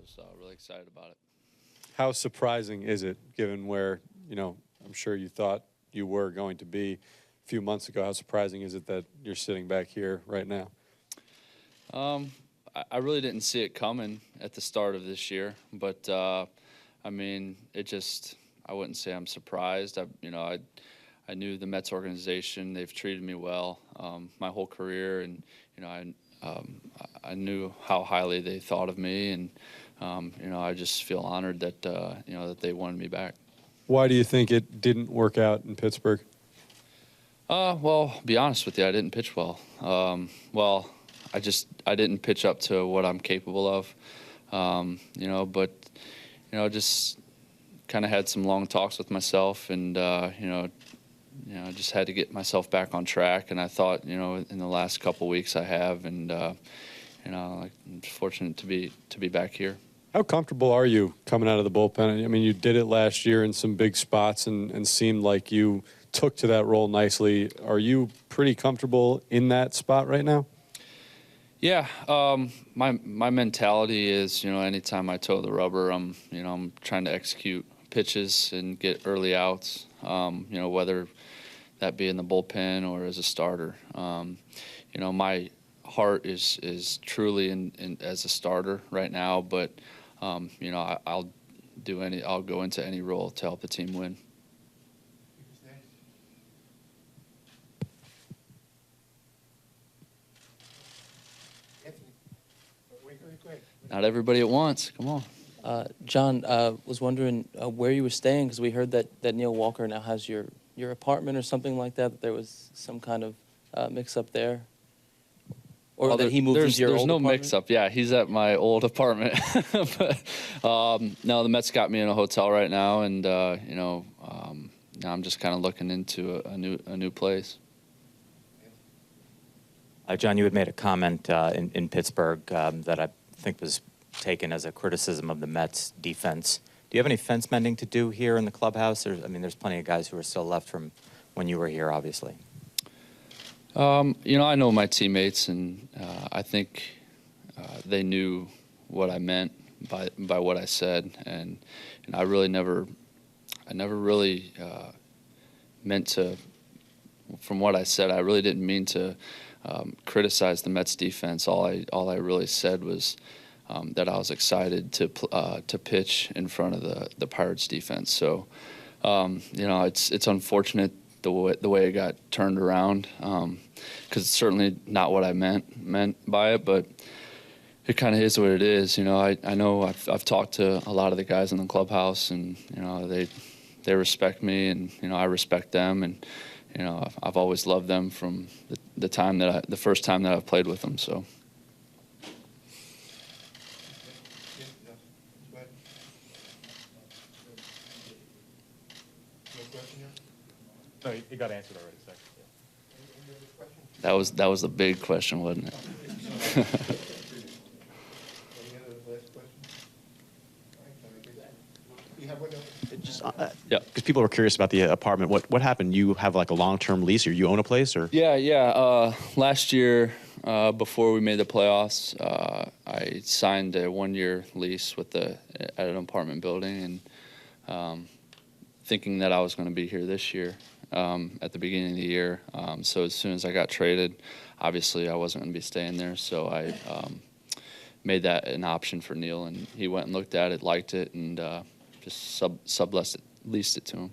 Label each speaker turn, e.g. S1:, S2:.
S1: was really excited about it.
S2: How surprising is it, given where, I'm sure you thought you were going to be a few months ago? How surprising is it that you're sitting back here right now?
S1: I really didn't see it coming at the start of this year, but I mean, I wouldn't say I'm surprised. I knew the Mets organization; they've treated me well my whole career, and I knew how highly they thought of me, and I just feel honored that that they wanted me back.
S2: Why do you think it didn't work out in Pittsburgh?
S1: Well, be honest with you, I didn't pitch well. I didn't pitch up to what I'm capable of, but just kind of had some long talks with myself, and just had to get myself back on track. And I thought, in the last couple weeks I have, and I'm fortunate to be back here.
S2: How comfortable are you coming out of the bullpen? I mean, you did it last year in some big spots and seemed like you took to that role nicely. Are you pretty comfortable in that spot right now?
S1: Yeah, my mentality is, anytime I toe the rubber, I'm trying to execute pitches and get early outs, whether that be in the bullpen or as a starter. My heart is truly in as a starter right now, but I'll go into any role to help the team win. Not everybody at once. Come on.
S3: Jon, was wondering where you were staying, because we heard that Neil Walker now has your apartment or something like that. That there was some kind of mix-up there, or that he moved into your old apartment. There's no
S1: mix-up. Yeah, he's at my old apartment. But no, the Mets got me in a hotel right now, and now I'm just kind of looking into a new place.
S4: Jon, you had made a comment in Pittsburgh that I think was taken as a criticism of the Mets defense. Do you have any fence mending to do here in the clubhouse? There's plenty of guys who are still left from when you were here, obviously.
S1: I know my teammates, and I think they knew what I meant by what I said, and I never really meant to. From what I said, I really didn't mean to criticize the Mets defense. All I really said was that I was excited to pitch in front of the Pirates defense. So it's unfortunate the way it got turned around, because it's certainly not what I meant by it, but it kind of is what it is. I know I've talked to a lot of the guys in the clubhouse, and they respect me, and I respect them, and I've always loved them from the first time that I've played with them. So.
S5: No, it got answered already.
S1: That was the big question, wasn't it?
S5: Yeah, because people were curious about the apartment. What happened? You have like a long-term lease, or you own a place, or?
S1: Yeah. Last year, before we made the playoffs, I signed a one-year lease at an apartment building, and thinking that I was going to be here this year at the beginning of the year. So as soon as I got traded, obviously I wasn't going to be staying there. So I made that an option for Neil, and he went and looked at it, liked it, and just leased it to him.